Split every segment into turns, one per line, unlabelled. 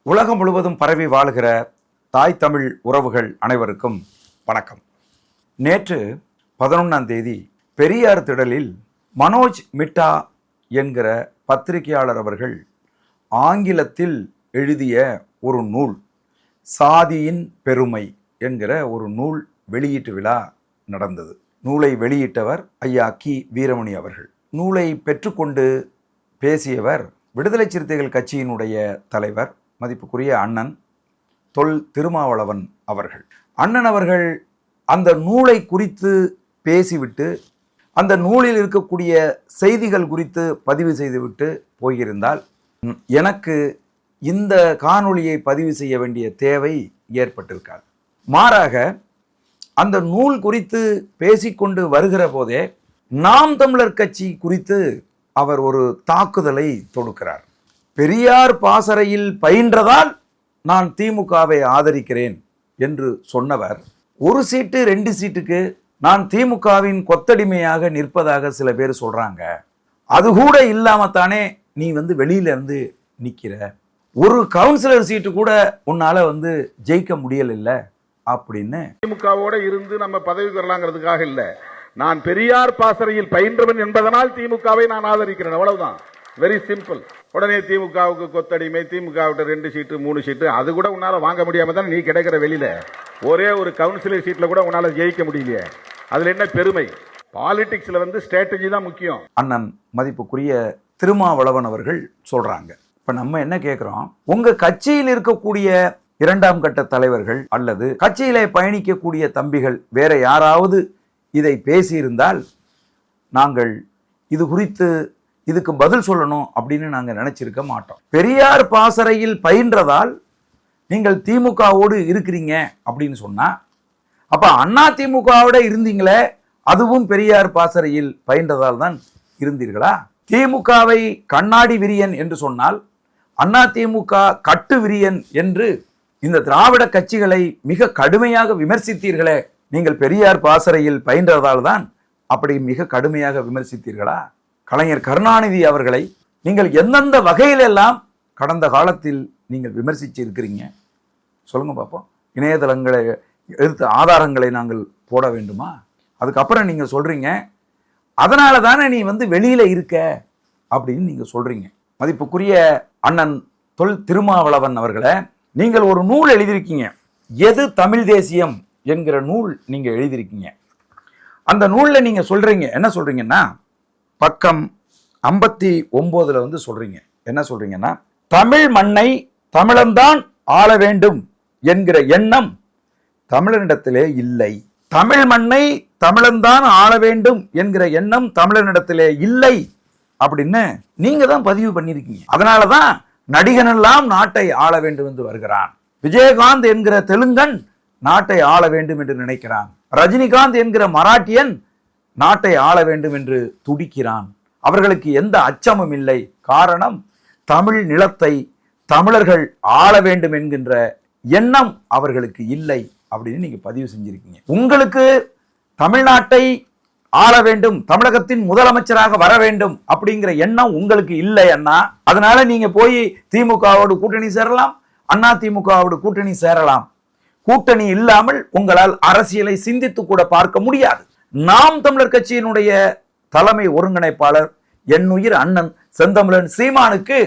உலகம் முழுவதும் பரவி வாழ்கிற தாய் தமிழ் உறவுகள் அனைவருக்கும் வணக்கம். நேற்று 11ஆம் தேதி பெரியார் திடலில் மனோஜ் மிட்டா என்கிற பத்திரிகையாளர் அவர்கள் ஆங்கிலத்தில் எழுதிய ஒரு நூல் சாதியின் பெருமை என்கிற ஒரு நூல் வெளியீட்டு விழா நடந்தது. நூலை வெளியிட்டவர் ஐயா கி வீரமணி அவர்கள். நூலை பெற்றுக்கொண்டு பேசியவர் விடுதலை சிறுத்தைகள் கட்சியினுடைய தலைவர் மதிப்புக்குரிய அண்ணன் தொல் திருமாவளவன் அவர்கள். அண்ணன் அவர்கள் அந்த நூலை குறித்து பேசிவிட்டு அந்த நூலில் இருக்கக்கூடிய செய்திகள் குறித்து பதிவு செய்துவிட்டு போயிருந்தால் எனக்கு இந்த காணொளியை பதிவு செய்ய வேண்டிய தேவை ஏற்பட்டிருக்காது. மாறாக அந்த நூல் குறித்து பேசிக்கொண்டு வருகிற போதே நாம் தமிழர் கட்சி குறித்து அவர் ஒரு தாக்குதலை தொடுக்கிறார். பெரியார் பாசறையில் பயின்றதால் நான் திமுகவை ஆதரிக்கிறேன் என்று சொன்னவர் ஒரு சீட்டு 2 சீட்டுக்கு நான் திமுகவின் கொத்தடிமையாக நிற்பதாக சில பேர் சொல்றாங்க. அது கூட இல்லாமத்தானே நீ வெளியில இருந்து நிக்கிற, ஒரு கவுன்சிலர் சீட்டு கூட உன்னால ஜெயிக்க முடியல அப்படின்னு.
திமுகவோட இருந்து நம்ம பதவி பெறலாங்கிறதுக்காக இல்ல, நான் பெரியார் பாசறையில் பயின்றவன் என்பதனால் திமுகவை நான் ஆதரிக்கிறேன், அவ்வளவுதான். Very simple. உடனே திமுகவுக்கு கொத்தடிமை, திமுகவிட்ட 2 சீட்டு 3 சீட்டு அது கூட உன்னால வாங்க முடியாம தான் நீ கிடைக்கிற வெளியில. ஒரே ஒரு கவுன்சிலர் சீட்ல கூட உன்னால ஜெயிக்க முடியலையே, அதுல என்ன பெருமை? பாலிடிக்ஸ்ல ஸ்ட்ராட்டஜி தான் முக்கியம்.
அண்ணன் மதிப்புக்குரிய திருமாவளவன் அவர்கள் சொல்றாங்க. இப்ப நம்ம என்ன கேட்கிறோம், உங்க கட்சியில் இருக்கக்கூடிய 2ஆம் கட்ட தலைவர்கள் அல்லது கட்சியிலே பயணிக்கக்கூடிய தம்பிகள் வேற யாராவது இதை பேசியிருந்தால் நாங்கள் இது குறித்து இதுக்கு பதில் சொல்லணும் அப்படின்னு நாங்கள் நினைச்சிருக்க மாட்டோம். பெரியார் பாசறையில் பயின்றதால் நீங்கள் திமுகவோடு இருக்கிறீங்க அப்படின்னு சொன்னா, அப்ப அண்ணா திமுகவோட இருந்தீங்களே, அதுவும் பெரியார் பாசறையில் பயின்றதால் தான் இருந்தீர்களா? திமுகவை கண்ணாடி விரியன் என்று சொன்னால் அண்ணா திமுக கட்டு விரியன் என்று இந்த திராவிட கட்சிகளை மிக கடுமையாக விமர்சித்தீர்களே, நீங்கள் பெரியார் பாசறையில் பயின்றதால் தான் அப்படி மிக கடுமையாக விமர்சித்தீர்களா? கலைஞர் கருணாநிதி அவர்களை நீங்கள் எந்தெந்த வகையிலெல்லாம் கடந்த காலத்தில் நீங்கள் விமர்சிச்சு இருக்கிறீங்க சொல்லுங்க பார்ப்போம். இணையதளங்களை எடுத்து ஆதாரங்களை நாங்கள் போட வேண்டுமா? அதுக்கப்புறம் நீங்க சொல்றீங்க அதனால தானே நீ வெளியில இருக்க அப்படின்னு நீங்க சொல்றீங்க. மதிப்புக்குரிய அண்ணன் தொல் திருமாவளவன் அவர்களை, நீங்கள் ஒரு நூல் எழுதியிருக்கீங்க, எது தமிழ் தேசியம் என்கிற நூல் நீங்க எழுதியிருக்கீங்க. அந்த நூல்ல நீங்க சொல்றீங்க, என்ன சொல்றீங்கன்னா பக்கம் 59 சொல்றீங்க, என்ன சொல்றீங்கன்னா, தமிழ் மண்ணை தமிழன்தான் ஆள வேண்டும் என்கிற எண்ணம் தமிழனிடத்திலே இல்லை. தமிழ் மண்ணை தமிழன்தான் ஆள வேண்டும் என்கிற எண்ணம் தமிழனிடத்திலே இல்லை அப்படின்னு நீங்க தான் பதிவு பண்ணியிருக்கீங்க. அதனாலதான் நடிகன் எல்லாம் நாட்டை ஆள வேண்டும் என்று வருகிறான். விஜயகாந்த் என்கிற தெலுங்கன் நாட்டை ஆள வேண்டும் என்று நினைக்கிறான். ரஜினிகாந்த் என்கிற மராட்டியன் நாட்டை ஆள வேண்டும் என்று துடிக்கிறான். அவர்களுக்கு எந்த அச்சமும் இல்லை. காரணம், தமிழ் நிலத்தை தமிழர்கள் ஆள வேண்டும் என்கின்ற எண்ணம் அவர்களுக்கு இல்லை அப்படின்னு நீங்க பதிவு செஞ்சிருக்கீங்க. உங்களுக்கு தமிழ்நாட்டை ஆள வேண்டும், தமிழகத்தின் முதலமைச்சராக வர வேண்டும் அப்படிங்கிற எண்ணம் உங்களுக்கு இல்லை அண்ணா. அதனால நீங்க போய் திமுகவோடு கூட்டணி சேரலாம், அண்ணா திமுகவோடு கூட்டணி சேரலாம். கூட்டணி இல்லாமல் உங்களால் அரசியலை சிந்தித்து கூட பார்க்க முடியாது. நாம் தமிழர் கட்சியினுடைய தலைமை ஒருங்கிணைப்பாளர் என்னுயிர் அண்ணன் செந்தமிழன் சீமானுக்கு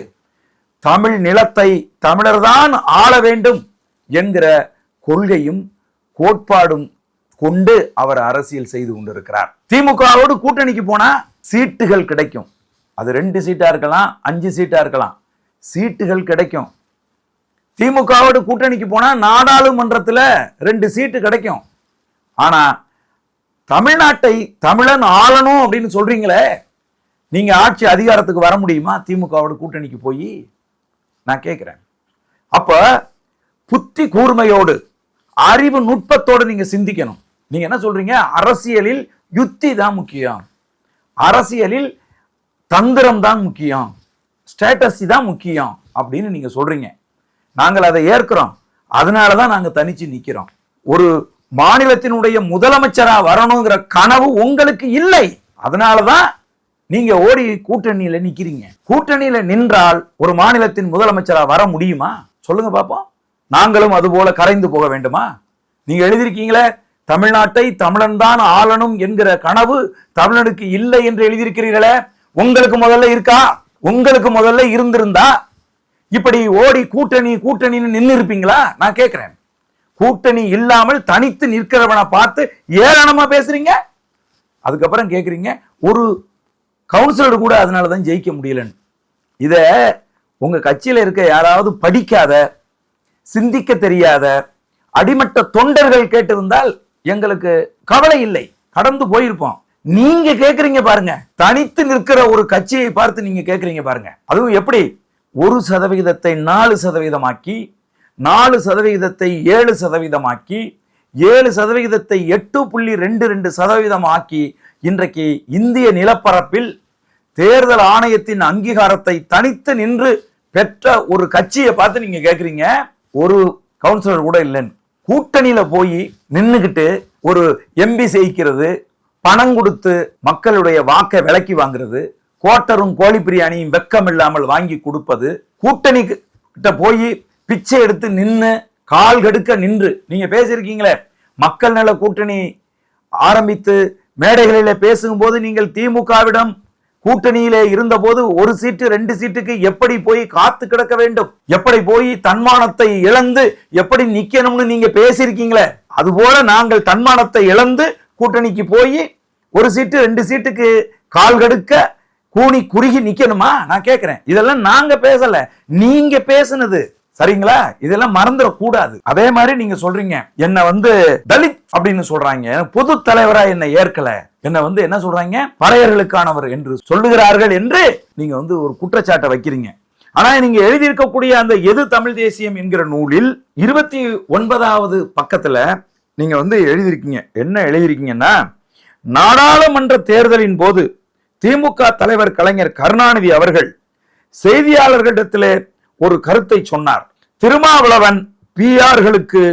தமிழ் நிலத்தை தமிழர்தான் ஆள வேண்டும் என்கிற கொள்கையும் கோட்பாடும் கொண்டு அவர் அரசியல் செய்து கொண்டிருக்கிறார். திமுகவோடு கூட்டணிக்கு போனா சீட்டுகள் கிடைக்கும். அது 2 சீட்டா இருக்கலாம், 5 சீட்டா இருக்கலாம், சீட்டுகள் கிடைக்கும். திமுகவோடு கூட்டணிக்கு போனா நாடாளுமன்றத்தில் 2 சீட்டு கிடைக்கும். ஆனா தமிழ்நாட்டை தமிழன் ஆளணும் அப்படின்னு சொல்றீங்களே, நீங்க ஆட்சி அதிகாரத்துக்கு வர முடியுமா திமுகவோட கூட்டணிக்கு போய்? நான் கேட்கிறேன். அப்ப புத்தி கூர்மையோடு அறிவு நுட்பத்தோடு நீங்க சிந்திக்கணும். நீங்க என்ன சொல்றீங்க, அரசியலில் யுத்தி தான் முக்கியம், அரசியலில் தந்திரம் தான் முக்கியம், ஸ்ட்ராட்டஜி தான் முக்கியம் அப்படின்னு நீங்க சொல்றீங்க. நாங்கள் அதை ஏற்கிறோம். அதனாலதான் நாங்க தனிச்சு நிக்கிறோம். ஒரு மாநிலத்தினுடைய முதலமைச்சரா வரணுங்கிற கனவு உங்களுக்கு இல்லை. அதனாலதான் நீங்க ஓடி கூட்டணியில நிக்கிறீங்க. கூட்டணியில நின்றால் ஒரு மாநிலத்தின் முதலமைச்சரா வர முடியுமா? சொல்லுங்க பாப்போம். நாங்களும் அது போல கரைந்து போக வேண்டுமா? நீங்க எழுதியிருக்கீங்களே, தமிழ்நாட்டை தமிழன் தான் ஆளணும் என்கிற கனவு தமிழனுக்கு இல்லை என்று எழுதியிருக்கிறீர்களே, உங்களுக்கு முதல்ல இருக்கா? உங்களுக்கு முதல்ல இருந்திருந்தா இப்படி ஓடி கூட்டணின்னு நின்று இருப்பீங்களா? நான் கேட்கிறேன். கூட்டணி இல்லாமல் தனித்து நிற்கிறவனை பார்த்து ஏளனமா பேசுறீங்க. அதுக்கப்புறம் கேட்குறீங்க ஒரு கவுன்சிலர் கூட அதனாலதான் ஜெயிக்க முடியலன்னு. இத உங்க கட்சியில இருக்க யாராவது படிக்காத, சிந்திக்க தெரியாத அடிமட்ட தொண்டர்கள் கேட்டிருந்தால் எங்களுக்கு கவலை இல்லை, கடந்து போயிருப்போம். நீங்க கேக்குறீங்க பாருங்க, தனித்து நிற்கிற ஒரு கட்சியை பார்த்து நீங்க கேக்குறீங்க பாருங்க. அதுவும் எப்படி 1% 4% ஆக்கி, 4% 7% ஆக்கி, 7% 8.22% ஆக்கி, இன்றைக்கு இந்திய நிலப்பரப்பில் தேர்தல் ஆணையத்தின் அங்கீகாரத்தை தனித்து நின்று பெற்ற ஒரு கட்சியை பார்த்து நீங்க கேக்குறீங்க ஒரு கவுன்சிலர் கூட இல்லைன்னு. கூட்டணியில போய் நின்னுகிட்டு ஒரு எம்பி செய்கிறது, பணம் கொடுத்து மக்களுடைய வாக்கை விலக்கி வாங்குறது, கோட்டரும் கோழி பிரியாணியும் வெக்கம் இல்லாமல் வாங்கி கொடுப்பது, கூட்டணி கிட்ட போய் பிச்சை எடுத்து நின்று கால் கெடுக்க நின்று நீங்க பேசியிருக்கீங்களே. மக்கள் நல கூட்டணி ஆரம்பித்து மேடைகளில பேசும்போது நீங்கள் திமுகவிடம் கூட்டணியிலே இருந்த போது 1 சீட்டு 2 சீட்டுக்கு எப்படி போய் காத்து கிடக்க வேண்டும், எப்படி போய் தன்மானத்தை இழந்து எப்படி நிக்கணும்னு நீங்க பேசியிருக்கீங்களே. அதுபோல நாங்கள் தன்மானத்தை இழந்து கூட்டணிக்கு போய் 1 சீட்டு 2 சீட்டுக்கு கால் கடுக்க கூனி குறுகி நிக்கணுமா? நான் கேட்கிறேன். இதெல்லாம் நாங்க பேசல, நீங்க பேசுனது. சரிங்களா? இதெல்லாம் மறந்துட கூடாது. அதே மாதிரி நீங்க சொல்றீங்க என்ன தலித் அப்படின்னு சொல்றாங்க, பொது தலைவரா என்ன ஏற்கல, என்ன என்ன சொல்றாங்க, பறையர்களுக்கானவர் என்று சொல்லுகிறார்கள் என்று நீங்க ஒரு குற்றச்சாட்டை வைக்கிறீங்க. ஆனா நீங்க எழுதியிருக்கக்கூடிய அந்த எது தமிழ் தேசியம் என்கிற நூலில் 29வது பக்கத்துல நீங்க எழுதியிருக்கீங்க. என்ன எழுதியிருக்கீங்கன்னா, நாடாளுமன்ற தேர்தலின் போது திமுக தலைவர் கலைஞர் கருணாநிதி அவர்கள் செய்தியாளர்களிடத்திலே ஒரு கருத்தை சொன்னார். திருமாவளவன் பிஆர்களுக்கு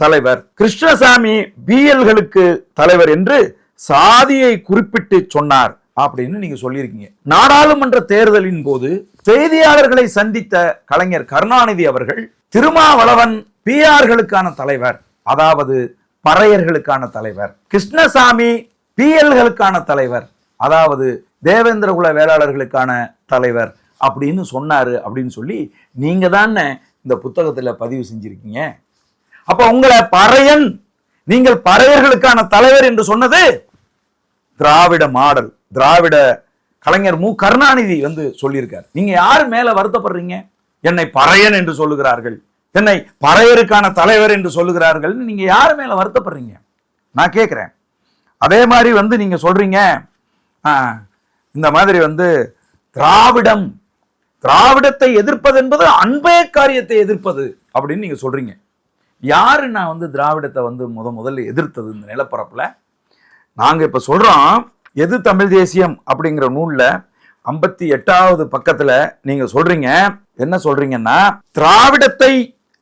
தலைவர், கிருஷ்ணசாமி பிஎல்களுக்கு தலைவர் என்று சாதியை குறிப்பிட்டு சொன்னார் அப்படின்னு நீங்க சொல்லியிருக்கீங்க. நாடாளுமன்ற தேர்தலின் போது செய்தியாளர்களை சந்தித்த கலைஞர் கருணாநிதி அவர்கள் திருமாவளவன் பிஆர்களுக்கான தலைவர், அதாவது பறையர்களுக்கான தலைவர், கிருஷ்ணசாமி பிஎல்களுக்கான தலைவர், அதாவது தேவேந்திர குல வேளாளர்களுக்கான தலைவர் அப்படின்னு சொன்னாரு அப்படின்னு சொல்லி நீங்க தான் இந்த புத்தகத்துல பதிவு செஞ்சிருக்கீங்க. அப்ப உங்களை பறையன், நீங்கள் பறையர்களுக்கான தலைவர் என்று சொன்னது திராவிட மாடல், திராவிட கலைஞர் மு கருணாநிதி சொல்லியிருக்கார். நீங்க யார் மேல வருத்தப்படுறீங்க? என்னை பறையன் என்று சொல்லுகிறார்கள், என்னை பறையருக்கான தலைவர் என்று சொல்லுகிறார்கள், நீங்க யார் மேல வருத்தப்படுறீங்க? நான் கேட்கிறேன். அதே மாதிரி நீங்க சொல்றீங்க இந்த மாதிரி திராவிடத்தை எதிர்ப்பது என்பது அன்பேத்கரியத்தை எதிர்ப்பது அப்படின்னு நீங்க சொல்றீங்க. யாரு நான் திராவிடத்தை முதல்ல எதிர்த்தது இந்த நிலப்பரப்புல? நாங்க இப்ப சொல்றோம் எது தமிழ் தேசியம் அப்படிங்கிற நூல்ல 58வது பக்கத்துல நீங்க சொல்றீங்க, என்ன சொல்றீங்கன்னா, திராவிடத்தை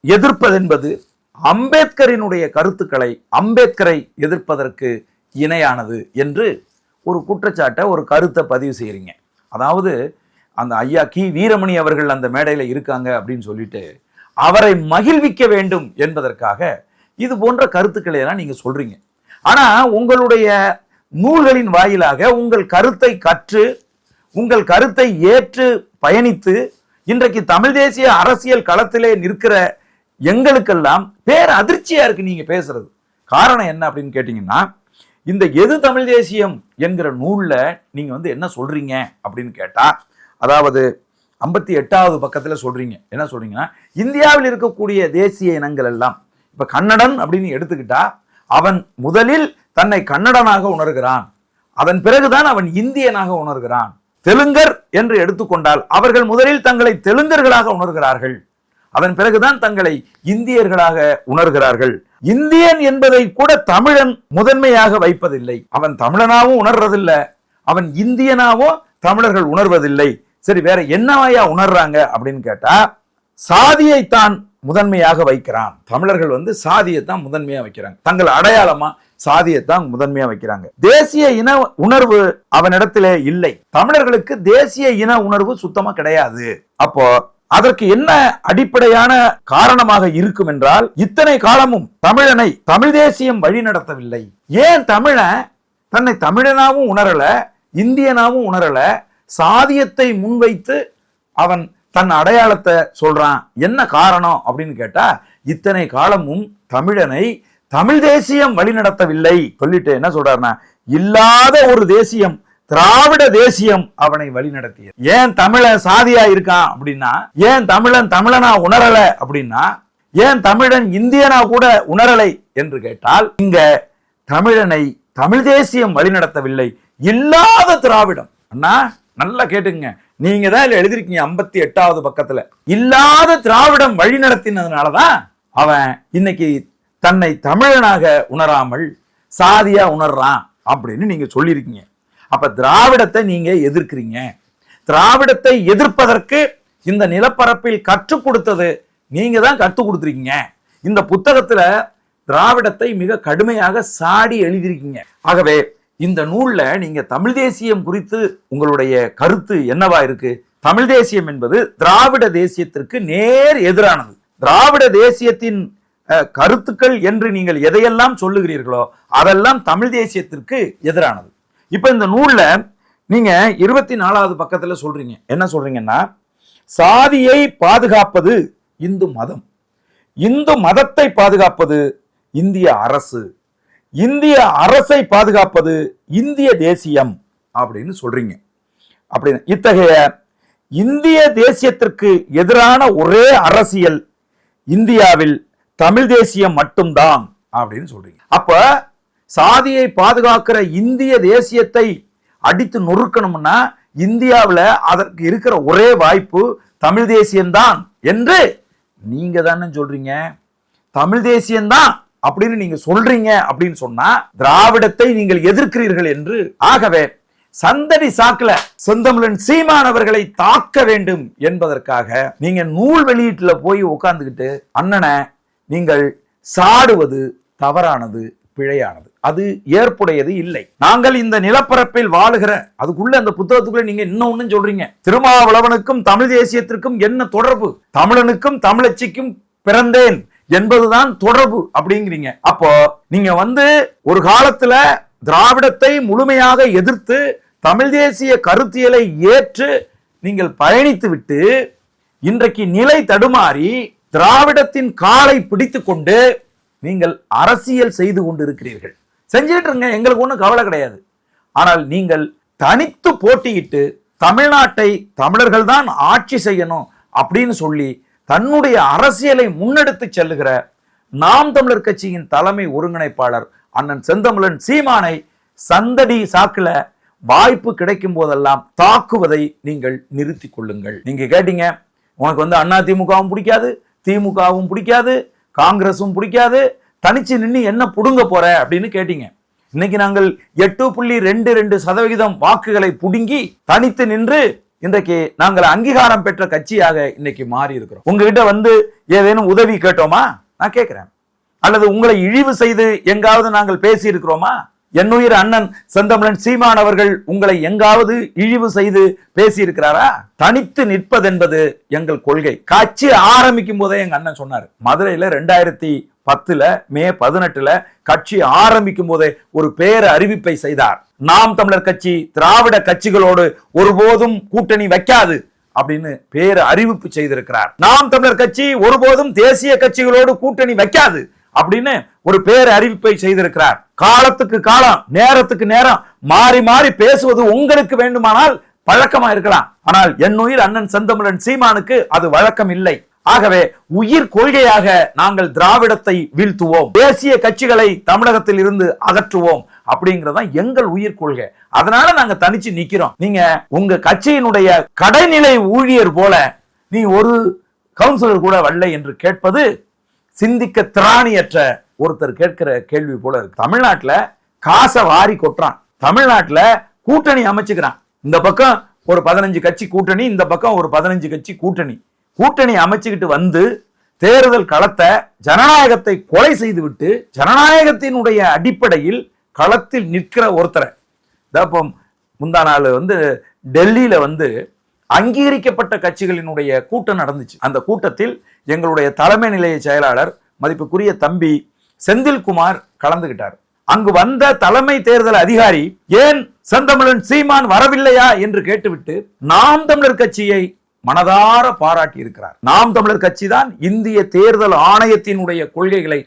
எதிர்ப்பது என்பது அம்பேத்கரினுடைய கருத்துக்களை அம்பேத்கரை எதிர்ப்பதற்கு இணையானது என்று ஒரு குற்றச்சாட்டை, ஒரு கருத்தை பதிவு செய்யறீங்க. அதாவது அந்த ஐயா கி வீரமணி அவர்கள் அந்த மேடையில இருக்காங்க அப்படின்னு சொல்லிட்டு அவரை மகிழ்விக்க வேண்டும் என்பதற்காக இது போன்ற கருத்துக்களை எல்லாம் நீங்க சொல்றீங்க. ஆனா உங்களுடைய நூல்களின் வாயிலாக உங்கள் கருத்தை கற்று, உங்கள் கருத்தை ஏற்று பயணித்து இன்றைக்கு தமிழ் தேசிய அரசியல் களத்திலே நிற்கிற எங்களுக்கெல்லாம் பேர் அதிர்ச்சியா இருக்கு நீங்க பேசுறது. காரணம் என்ன அப்படின்னு கேட்டீங்கன்னா, இந்த எது தமிழ் தேசியம் என்கிற நூல்ல நீங்க என்ன சொல்றீங்க அப்படின்னு கேட்டா, அதாவது 58வது பக்கத்துல சொல்றீங்க, என்ன சொல்றீங்கன்னா, இந்தியாவில் இருக்கக்கூடிய தேசிய இனங்கள் எல்லாம், இப்ப கன்னடன் அப்படின்னு எடுத்துக்கிட்டா அவன் முதலில் தன்னை கன்னடனாக உணர்கிறான், அதன் பிறகுதான் அவன் இந்தியனாக உணர்கிறான். தெலுங்கர் என்று எடுத்துக்கொண்டால் அவர்கள் முதலில் தங்களை தெலுங்கர்களாக உணர்கிறார்கள், அதன் பிறகுதான் தங்களை இந்தியர்களாக உணர்கிறார்கள். இந்தியன் என்பதை கூட தமிழன் முதன்மையாக வைப்பதில்லை. அவன் தமிழனாவும் உணர்றதில்லை, அவன் இந்தியனாவோ தமிழர்கள் உணர்வதில்லை. சரி, வேற என்னவாயா உணர்றாங்க அப்படின்னு கேட்டா, சாதியைத்தான் முதன்மையாக வைக்கிறான். தமிழர்கள் சாதியைத்தான் முதன்மையா வைக்கிறாங்க, தங்கள் அடையாளமா சாதியைத்தான் முதன்மையா வைக்கிறாங்க. தேசிய இன உணர்வு அவனிடத்திலே இல்லை. தமிழர்களுக்கு தேசிய இன உணர்வு சுத்தமா கிடையாது. அப்போ அதற்கு என்ன அடிப்படையான காரணமாக இருக்கும் என்றால், இத்தனை காலமும் தமிழனை தமிழ் தேசியம் வழி நடத்தவில்லை. ஏன் தமிழன் தன்னை தமிழனாவும் உணரல, இந்தியனாவும் உணரல, சாதியத்தை முன்வைத்து அவன் தன் அடையாளத்தை சொல்றான்? என்ன காரணம் அப்படின்னு கேட்டா, இத்தனை காலமும் தமிழனை தமிழ் தேசியம் வழி நடத்தவில்லை. சொல்லிட்டு என்ன சொல்றாருன்னா, இல்லாத ஒரு தேசியம் திராவிட தேசியம் அவனை வழி நடத்தியது. ஏன் தமிழன் சாதியா இருக்கான் அப்படின்னா, ஏன் தமிழன் தமிழனா உணரல அப்படின்னா, ஏன் தமிழன் இந்தியனா கூட உணரலை என்று கேட்டால், இங்க தமிழனை தமிழ் தேசியம் வழி நடத்தவில்லை, இல்லாத திராவிடம். அண்ணா நல்லா கேட்டுங்க, நீங்க தான் எழுதிருக்கீங்க 58வது பக்கத்துல. இல்லாத திராவிடம் வழி நடத்தினதுனாலதான் அவன் இன்னைக்கு தன்னை தமிழனாக உணராமல் சாதியா உணர்றான் அப்படின்னு நீங்க சொல்லியிருக்கீங்க. அப்ப திராவிடத்தை நீங்க எதிர்க்கிறீங்க. திராவிடத்தை எதிர்ப்பதற்கு இந்த நிலப்பரப்பில் கற்றுக் கொடுத்தது நீங்க தான் கற்றுக் கொடுத்துருக்கீங்க. இந்த புத்தகத்துல திராவிடத்தை மிக கடுமையாக சாடி எழுதியிருக்கீங்க. ஆகவே இந்த நூல்ல நீங்க தமிழ் தேசியம் குறித்து உங்களுடைய கருத்து என்னவா இருக்கு? தமிழ் தேசியம் என்பது திராவிட தேசியத்திற்கு நேர் எதிரானது. திராவிட தேசியத்தின் கருத்துக்கள் என்று நீங்கள் எதையெல்லாம் சொல்லுகிறீர்களோ அதெல்லாம் தமிழ் தேசியத்திற்கு எதிரானது. இப்ப இந்த நூல்ல நீங்க 24வது பக்கத்துல சொல்றீங்க, என்ன சொல்றீங்கன்னா, சாதியை பாதுகாப்பது இந்து மதம், இந்து மதத்தை பாதுகாப்பது இந்திய அரசு, இந்திய அரசை பாதுகாப்பது இந்திய தேசியம் அப்படின்னு சொல்றீங்க. அப்படின்னு இத்தகைய இந்திய தேசியத்திற்கு எதிரான ஒரே அரசியல் இந்தியாவில் தமிழ் தேசியம் மட்டும்தான் அப்படின்னு சொல்றீங்க. அப்ப சாதியை பாதுகாக்கிற இந்திய தேசியத்தை அடித்து நொறுக்கணும்னா இந்தியாவில் அதற்கு இருக்கிற ஒரே வாய்ப்பு தமிழ் தேசியம்தான் என்று நீங்க தானே சொல்றீங்க. தமிழ் தேசியம்தான் அப்படின்னு நீங்க சொல்றீங்க அப்படின்னு சொன்னா திராவிடத்தை நீங்கள் எதிர்க்கிறீர்கள் என்று. ஆகவே சந்தடி சாக்குல செந்தமிழன் சீமான் அவர்களை தாக்க வேண்டும் என்பதற்காக நீங்க நூல் வெளியீட்டுல போய் உட்கார்ந்துகிட்டு அண்ணனை நீங்கள் சாடுவது தவறானது, பிழையானது, அது ஏற்புடையது இல்லை. நாங்கள் இந்த நிலப்பரப்பில் வாழுகிற, அதுக்குள்ள அந்த புத்தகத்துக்குள்ள நீங்க இன்னொன்னு சொல்றீங்க, திருமாவளவனுக்கும் தமிழ் தேசியத்திற்கும் என்ன தொடர்பு, தமிழனுக்கும் தமிழச்சிக்கும் பிறந்தேன் என்பதுதான் தொடர்பு அப்படிங்கிறீங்க. அப்போ நீங்க ஒரு காலத்துல திராவிடத்தை முழுமையாக எதிர்த்து தமிழ் தேசிய கருத்தியலை ஏற்று நீங்கள் பயணித்து விட்டு இன்றைக்கு நிலை தடுமாறி திராவிடத்தின் காலை பிடித்து கொண்டு நீங்கள் அரசியல் செய்து கொண்டிருக்கிறீர்கள். செஞ்சுட்டு இருங்க, எங்களுக்கு ஒன்றும் கவலை கிடையாது. ஆனால் நீங்கள் தனித்து போட்டியிட்டு தமிழ்நாட்டை தமிழர்கள் தான் ஆட்சி செய்யணும் அப்படின்னு சொல்லி தன்னுடைய அரசியலை முன்னெடுத்து செல்லுகிற நாம் தமிழர் கட்சியின் தலைமை ஒருங்கிணைப்பாளர் அண்ணன் செந்தமிழன் சீமானை சந்தடி சாக்குல வாய்ப்பு கிடைக்கும் போதெல்லாம் தாக்குவதை நீங்கள் நிறுத்தி கொள்ளுங்கள். நீங்க கேட்டீங்க, உனக்கு அண்ணா திமுகவும் பிடிக்காது, திமுகவும் பிடிக்காது, காங்கிரஸும் பிடிக்காது, தனிச்சு நின்று என்ன புடுங்க போற அப்படின்னு கேட்டீங்க. இன்னைக்கு நாங்கள் 8.22% வாக்குகளை புடுங்கி தனித்து நின்று இன்றைக்கு நாங்கள் அங்கீகாரம் பெற்ற கட்சியாக இன்னைக்கு மாறி இருக்கிறோம். உங்ககிட்ட ஏதேனும் உதவி கேட்டோமா? நான் கேட்கிறேன். அல்லது உங்களை இழிவு செய்து எங்காவது நாங்கள் பேசி இருக்கிறோமா? என்னுயிர் அண்ணன் செந்தமிழன் சீமான் அவர்கள் உங்களை எங்காவது இழிவு செய்து பேசி இருக்கிறாரா? தனித்து நிற்பதென்பது எங்கள் கொள்கை. கட்சி ஆரம்பிக்கும் போதே எங்க அண்ணன் சொன்னார். மதுரையில 2010 மே 18 கட்சி ஆரம்பிக்கும் போதே ஒரு பேர அறிவிப்பை செய்தார். நாம் தமிழர் கட்சி திராவிட கட்சிகளோடு ஒருபோதும் கூட்டணி வைக்காது அப்படின்னு பேர அறிவிப்பு செய்திருக்கிறார். நாம் தமிழர் கட்சி ஒருபோதும் தேசிய கட்சிகளோடு கூட்டணி வைக்காது அப்படின்னு ஒரு பேர அறிவிப்பை செய்திருக்கிறார். காலத்துக்கு காலம், நேரத்துக்கு நேரம் மாறி மாறி பேசுவது உங்களுக்கு வேண்டுமானால் பழக்கமா இருக்கலாம். ஆனால் என்னுயிர் அண்ணன் செந்தமிழன் சீமானுக்கு அது வழக்கம் இல்லை. ஆகவே உயிர் கொள்கையாக நாங்கள் திராவிடத்தை வீழ்த்துவோம், தேசிய கட்சிகளை தமிழகத்தில் இருந்து அகற்றுவோம் அப்படிங்கறதான் எங்கள் உயிர் கொள்கை. அதனால நாங்க தனிச்சு நிக்கிறோம். நீங்க உங்க கட்சியினுடைய கடைநிலை ஊழியர் போல நீ ஒரு கவுன்சிலர் கூட வரல என்று கேட்பது சிந்திக்க திராணியற்ற ஒருத்தர் கேட்கிற கேள்வி போல இருக்கு. தமிழ்நாட்டுல காசை வாரி கொட்டுறான், தமிழ்நாட்டுல கூட்டணி அமைச்சுக்கிறான். இந்த பக்கம் ஒரு 15 கட்சி கூட்டணி, இந்த பக்கம் ஒரு 15 கட்சி கூட்டணி அமைச்சுக்கிட்டு தேர்தல் களத்தை ஜனநாயகத்தை கொலை செய்து விட்டு ஜனநாயகத்தினுடைய அடிப்படையில் களத்தில் நிற்கிற ஒருத்தரை முந்தா நாள் டெல்லியில அங்கீகரிக்கப்பட்ட கட்சிகளினுடைய கூட்டம் நடந்துச்சு. அந்த கூட்டத்தில் எங்களுடைய தலைமை நிலைய செயலாளர் மதிப்புக்குரிய தம்பி செந்தில்குமார் கலந்துகிட்டார். அங்கு வந்த தலைமை தேர்தல் அதிகாரி ஏன் செந்தமிழன் சீமான் வரவில்லையா என்று கேட்டுவிட்டு நாம் தமிழர் கட்சியை மனதார பாராட்டி இருக்கிறார். நாம் தமிழர் கட்சி தான் இந்திய தேர்தல் ஆணையத்தினுடைய கொள்கைகளை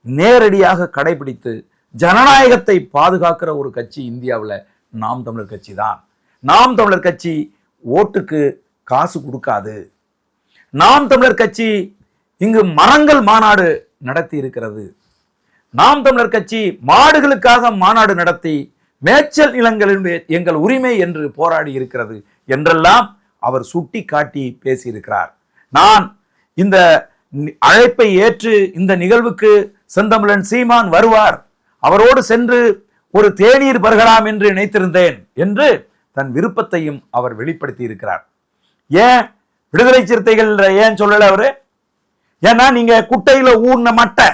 நேரடியாக கடைபிடித்து ஜனநாயகத்தை பாதுகாக்கிற ஒரு கட்சி இந்தியாவில் நாம் தமிழர் கட்சி தான். நாம் தமிழர் கட்சி ஓட்டுக்கு காசு கொடுக்காது. நாம் தமிழர் கட்சி இங்கு மரங்கள் மாநாடு நடத்தி இருக்கிறது. நாம் தமிழர் கட்சி மாடுகளுக்காக மாநாடு நடத்தி மேய்ச்சல் நிலங்களின் எங்கள் உரிமை என்று போராடி இருக்கிறது என்றெல்லாம் அவர் சுட்டி காட்டி பேசியிருக்கிறார். நான் இந்த அழைப்பை ஏற்று இந்த நிகழ்வுக்கு செந்தமிழன் சீமான் வருவார், அவரோடு சென்று ஒரு தேநீர் பருகலாம் என்று நினைத்திருந்தேன் என்று தன் விருப்பத்தையும் அவர் வெளிப்படுத்தி இருக்கிறார். ஏன் விடுதலை சிறுத்தைகள் ஏன் சொல்லல அவரு? ஏன்னா நீங்க குட்டையில ஊர்ன மட்டை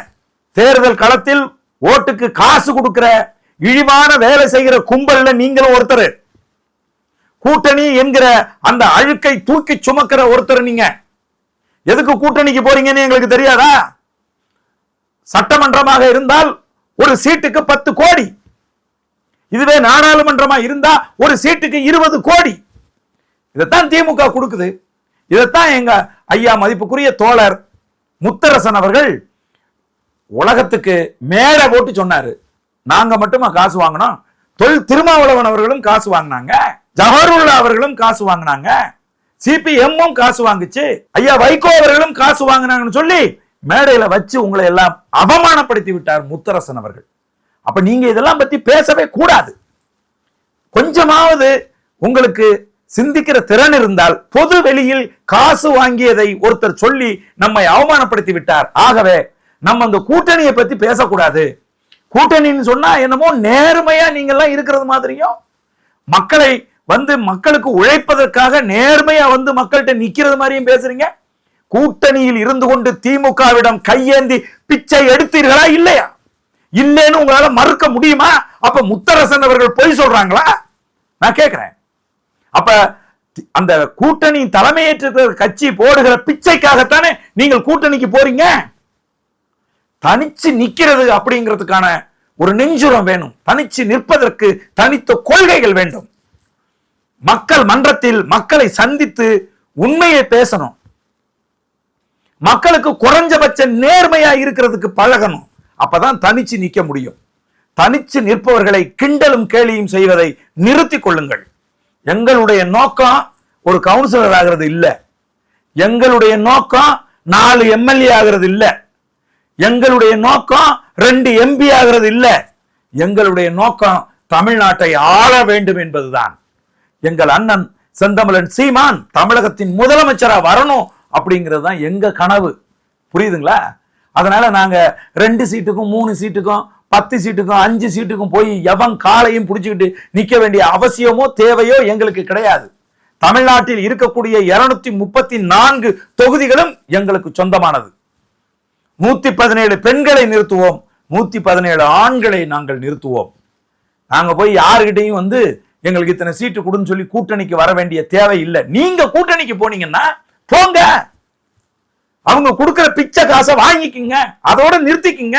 தேர்தல் களத்தில் ஓட்டுக்கு காசு கொடுக்கிற இழிவான வேலை செய்கிற கும்பல்ல நீங்களும் ஒருத்தர், கூட்டணி என்கிற அந்த அழுக்கை தூக்கி சுமக்கிற ஒருத்தர். நீங்க எதுக்கு கூட்டணிக்கு போறீங்கன்னு எங்களுக்கு தெரியாதா? சட்டமன்றமாக இருந்தால் ஒரு சீட்டுக்கு 10 கோடி, இதுவே நாடாளுமன்றமா இருந்தா ஒரு சீட்டுக்கு 20 கோடி. இதைத்தான் திமுக கொடுக்குது. இதைத்தான் எங்க ஐயா மதிப்புக்குரிய தோழர் முத்தரசன் அவர்கள் உலகத்துக்கு மேடை போட்டு சொன்னாரு. நாங்க மட்டுமா காசு வாங்கினோம், தொல் திருமாவளவன் அவர்களும் காசு வாங்கினாங்க, ஜவஹர்லா அவர்களும் காசு வாங்கினாங்க, சிபிஎம்மும் காசு வாங்குச்சு, ஐயா வைகோ அவர்களும் காசு வாங்கினாங்கன்னு சொல்லி மேடையில வச்சு உங்களை எல்லாம் அவமானப்படுத்தி விட்டார் முத்தரசன் அவர்கள். அப்ப நீங்க இதெல்லாம் பத்தி பேசவே கூடாது. கொஞ்சமாவது உங்களுக்கு சிந்திக்கிற திறன் இருந்தால் பொது வெளியில் காசு வாங்கியதை ஒருத்தர் சொல்லி நம்மை அவமானப்படுத்தி விட்டார். ஆகவே நம்ம அந்த கூட்டணியை பத்தி பேசக்கூடாது. கூட்டணின்னு சொன்னா என்னமோ நேர்மையா நீங்க எல்லாம் இருக்கிறது மாதிரியும், மக்களை வந்து மக்களுக்கு உழைப்பதற்காக நேர்மையா வந்து மக்கள்கிட்ட நிக்கிறது மாதிரியும் பேசுறீங்க. கூட்டணியில் இருந்து கொண்டு திமுகவிடம் கையேந்தி பிச்சை எடுத்தீர்களா இல்லையா? இல்லைன்னு உங்களால மறுக்க முடியுமா? அப்ப முத்தரசன் அவர்கள் பொய் சொல்றாங்களா? நான் கேட்கிறேன். அப்ப அந்த கூட்டணி தலைமையேற்ற கட்சி போடுகிற பிச்சைக்காகத்தானே நீங்கள் கூட்டணிக்கு போறீங்க. தனிச்சு நிக்கிறது அப்படிங்கிறதுக்கான ஒரு நெஞ்சுரம் வேணும். தனிச்சு நிற்பதற்கு தனித்த கொள்கைகள் வேண்டும். மக்கள் மன்றத்தில் மக்களை சந்தித்து உண்மையை பேசணும். மக்களுக்கு குறைஞ்சபட்ச நேர்மையா இருக்கிறதுக்கு பழகணும். அப்பதான் தனிச்சு நிக்க முடியும். தனிச்சு நிற்பவர்களை கிண்டலும் கேலியும் செய்வதை நிறுத்திக் கொள்ளுங்கள். எங்களுடைய நோக்கம் ஒரு கவுன்சிலர் ஆகிறது இல்ல, எங்களுடைய நோக்கம் 4 எம்எல்ஏ ஆகிறது இல்ல, எங்களுடைய நோக்கம் 2 எம்பி ஆகிறது இல்ல, எங்களுடைய நோக்கம் தமிழ்நாட்டை ஆள வேண்டும் என்பதுதான். எங்கள் அண்ணன் செந்தமிழன் சீமான் தமிழகத்தின் முதலமைச்சரா வரணும் அப்படிங்கிறது தான் எங்க கனவு. புரியுதுங்களா? அதனால நாங்க 2 சீட்டுக்கும் 3 சீட்டுக்கும் 10 சீட்டுக்கும் 5 சீட்டுக்கும் போய் எவன் காலையும் பிடிச்சுக்கிட்டு நிக்க வேண்டிய அவசியமோ தேவையோ எங்களுக்கு கிடையாது. தமிழ்நாட்டில் இருக்கக்கூடிய 234 தொகுதிகளும் எங்களுக்கு சொந்தமானது. 117 பெண்களை நிறுத்துவோம், 117 ஆண்களை நாங்கள் நிறுத்துவோம். நாங்க போய் யாருகிட்டையும் வந்து எங்களுக்கு இத்தனை சீட்டு கொடுன்னு சொல்லி கூட்டணிக்கு வர வேண்டிய தேவை இல்லை. நீங்க கூட்டணிக்கு போனீங்கன்னா போங்க, அவங்க கொடுக்கிற பிச்சை காசை வாங்கிக்கிங்க, அதோட நிறுத்திக்கிங்க.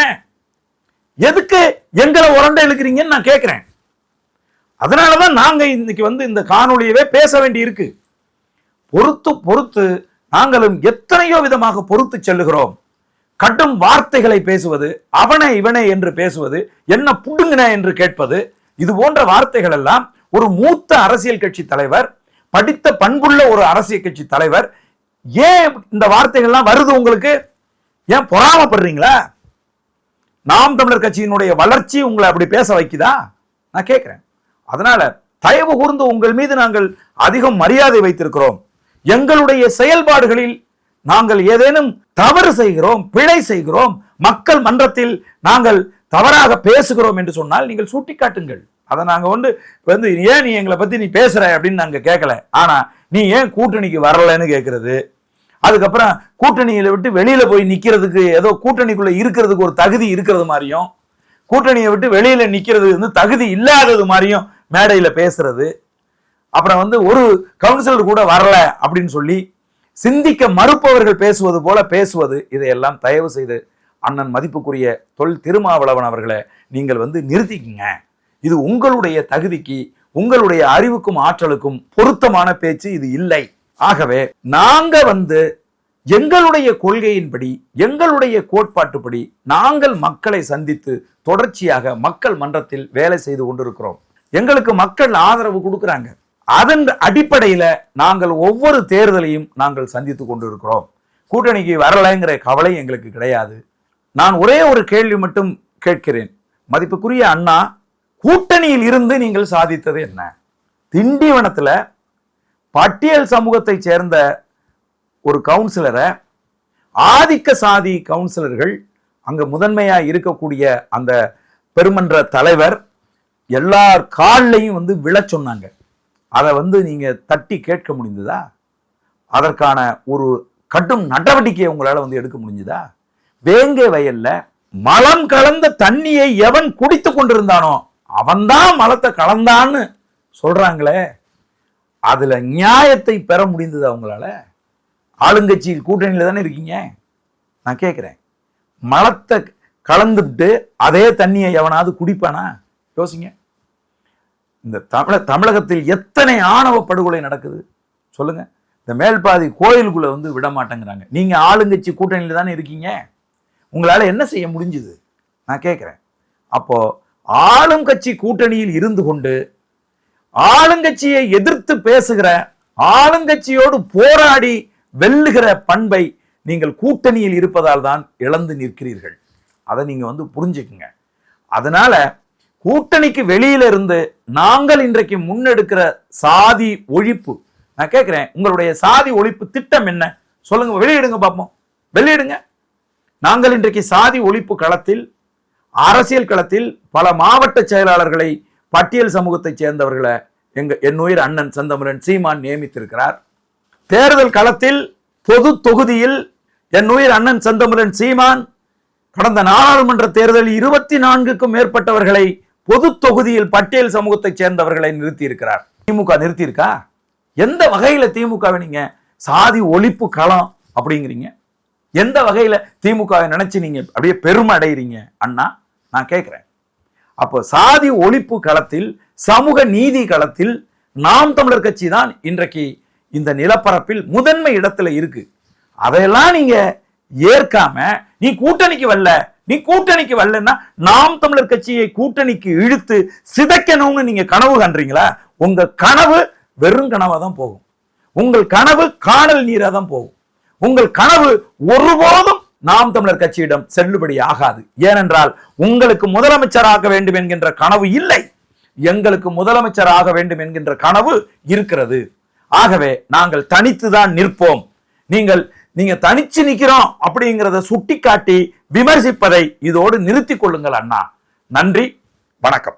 எதுக்கு எங்களை உரண்டை இழுக்கிறீங்கன்னு நான் கேட்கிறேன். அதனாலதான் நாங்க இன்னைக்கு வந்து இந்த காணொலியவே பேச வேண்டி இருக்கு. பொறுத்து பொறுத்து நாங்களும் எத்தனையோ விதமாக பொறுத்து செல்லுகிறோம். கடும் வார்த்தைகளை பேசுவது, அவனை இவனை என்று பேசுவது, என்ன புடுங்கின என்று கேட்பது, இது போன்ற வார்த்தைகள் எல்லாம் ஒரு மூத்த அரசியல் கட்சி தலைவர், படித்த பண்புள்ள ஒரு அரசியல் கட்சி தலைவர், ஏன் இந்த வார்த்தைகள்லாம் வருது உங்களுக்கு? ஏன் பொறாமப்படுறீங்களா? நாம் தமிழர் கட்சியினுடைய வளர்ச்சி உங்களை அப்படி பேச வைக்குதா? நான் கேட்கிறேன். அதனால தயவு கூர்ந்து உங்கள் மீது நாங்கள் அதிகம் மரியாதை வைத்திருக்கிறோம். எங்களுடைய செயல்பாடுகளில் நாங்கள் ஏதேனும் தவறு செய்கிறோம், பிழை செய்கிறோம், மக்கள் மன்றத்தில் நாங்கள் தவறாக பேசுகிறோம் என்று சொன்னால் நீங்கள் சுட்டிக்காட்டுங்கள். அதை நாங்க வந்து ஏன் நீ எங்களை பத்தி நீ பேசுற அப்படின்னு நாங்க கேட்கல. ஆனா நீ ஏன் கூட்டணிக்கு வரலன்னு கேட்கறது, அதுக்கப்புறம் கூட்டணியில விட்டு வெளியில போய் நிக்கிறதுக்கு ஏதோ கூட்டணிக்குள்ள இருக்கிறதுக்கு ஒரு தகுதி இருக்கிறது மாதிரியும், கூட்டணியை விட்டு வெளியில நிக்கிறது வந்து தகுதி இல்லாதது மாதிரியும் மேடையில பேசுறது, அப்புறம் வந்து ஒரு கவுன்சிலர் கூட வரல அப்படின்னு சொல்லி சிந்திக்க மறுப்பவர்கள் பேசுவது போல பேசுவது, இதையெல்லாம் தயவு செய்து அண்ணன் மதிப்புக்குரிய தொல் திருமாவளவன் அவர்களை நீங்கள் வந்து நிறுத்திக்கங்க. இது உங்களுடைய தகுதிக்கு, உங்களுடைய அறிவுக்கும் ஆற்றலுக்கும் பொருத்தமான பேச்சு இது இல்லை. ஆகவே நாங்க வந்து எங்களுடைய கொள்கையின்படி, எங்களுடைய கோட்பாட்டுப்படி நாங்கள் மக்களை சந்தித்து தொடர்ச்சியாக மக்கள் மன்றத்தில் வேலை செய்து கொண்டிருக்கிறோம். எங்களுக்கு மக்கள் ஆதரவு கொடுக்கிறாங்க. அதன் அடிப்படையில நாங்கள் ஒவ்வொரு தேர்தலையும் நாங்கள் சந்தித்து கொண்டிருக்கிறோம். கூட்டணிக்கு வரலைங்கிற கவலை எங்களுக்கு கிடையாது. நான் ஒரே ஒரு கேள்வி மட்டும் கேட்கிறேன். மதிப்புக்குரிய அண்ணா, கூட்டணியில் இருந்து நீங்கள் சாதித்தது என்ன? திண்டிவனத்துல பட்டியல் சமூகத்தை சேர்ந்த ஒரு கவுன்சிலரை ஆதிக்க சாதி கவுன்சிலர்கள், அங்க முதன்மையா இருக்கக்கூடிய அந்த பெருமன்ற தலைவர் எல்லார் கால்லையும் வந்து விழச் சொன்னாங்க. அதை வந்து நீங்க தட்டி கேட்க முடிந்ததா? அதற்கான ஒரு கடும் நடவடிக்கையை உங்களால வந்து எடுக்க முடிஞ்சதா? வேங்கை வயல்ல மலம் கலந்த தண்ணியை எவன் குடித்து கொண்டிருந்தானோ அவன்தான் மலத்தை கலந்தான்னு சொல்றாங்களே, அதுல நியாயத்தை பெற முடிந்தது அவங்களால? ஆளுங்கட்சியில் கூட்டணியில தானே இருக்கீங்க. நான் கேட்கிறேன், மலத்தை கலந்துட்டு அதே தண்ணியை எவனாவது குடிப்பானா? யோசிங்க. இந்த தமிழகத்தில் எத்தனை ஆணவ படுகொலை நடக்குது சொல்லுங்க. இந்த மேல்பாதி கோயிலுக்குள்ள வந்து விட மாட்டேங்கிறாங்க. நீங்க ஆளுங்கட்சி கூட்டணியில தானே இருக்கீங்க. உங்களால என்ன செய்ய முடிஞ்சுது? நான் கேட்கிறேன். அப்போ ஆளும் கட்சி கூட்டணியில் இருந்து கொண்டு ஆளுங்கட்சியை எதிர்த்து பேசுகிற, ஆளுங்கட்சியோடு போராடி வெல்லுகிற பண்பை நீங்கள் கூட்டணியில் இருப்பதால் தான் இழந்து நிற்கிறீர்கள். அதை நீங்க வந்து புரிஞ்சுக்குங்க. அதனால கூட்டணிக்கு வெளியில இருந்து நாங்கள் இன்றைக்கு முன்னெடுக்கிற சாதி ஒழிப்பு, நான் கேட்கிறேன், உங்களுடைய சாதி ஒழிப்பு திட்டம் என்ன சொல்லுங்க, வெளியிடுங்க பார்ப்போம், வெளியிடுங்க. நாங்கள் இன்றைக்கு சாதி ஒழிப்பு களத்தில், அரசியல் களத்தில் பல மாவட்ட செயலாளர்களை பட்டியல் சமூகத்தை சேர்ந்தவர்களை என்னுயிர் அண்ணன் செந்தமிழன் சீமான் நியமித்திருக்கிறார். தேர்தல் களத்தில் பொது தொகுதியில் என்னுயிர் அண்ணன் செந்தமிழன் சீமான் கடந்த நாடாளுமன்ற தேர்தலில் 24க்கும் மேற்பட்டவர்களை பொது தொகுதியில் பட்டியல் சமூகத்தை சேர்ந்தவர்களை நிறுத்தி இருக்கிறார். திமுக நிறுத்தி இருக்கா? எந்த வகையில திமுகவை நீங்க சாதி ஒழிப்பு களம் அப்படிங்கிறீங்க? எந்த வகையில திமுகவை நினைச்சு நீங்க அப்படியே பெருமை அடைகிறீங்க அண்ணா? நான் கேட்கிறேன். அப்போ சாதி ஒழிப்பு களத்தில், சமூக நீதி களத்தில் நாம் தமிழர் கட்சி தான் இன்றைக்கு இந்த நிலப்பரப்பில் முதன்மை இடத்துல இருக்கு. அதையெல்லாம் நீங்க ஏற்காம நீ கூட்டணிக்கு வரல, நீ கூட்டணிக்கு வரலன்னா நாம் தமிழர் கட்சியை கூட்டணிக்கு இழுத்து சிதைக்கணும்னு நீங்க கனவு காண்றீங்களா? உங்க கனவு வெறும் கனவா தான் போகும். உங்கள் கனவு காணல் நீரா தான் போகும். உங்கள் கனவு ஒருபோதும் நாம் தமிழர் கட்சியிடம் செல்லுபடி ஆகாது. ஏனென்றால் உங்களுக்கு முதலமைச்சராக வேண்டும் என்கின்ற கனவு இல்லை, எங்களுக்கு முதலமைச்சராக வேண்டும் என்கின்ற கனவு இருக்கிறது. ஆகவே நாங்கள் தனித்துதான் நிற்போம். நீங்க தனிச்சு நிக்கிறோம் அப்படிங்கிறத சுட்டிக்காட்டி விமர்சிப்பதை இதோடு நிறுத்திக் கொள்ளுங்கள் அண்ணா. நன்றி, வணக்கம்.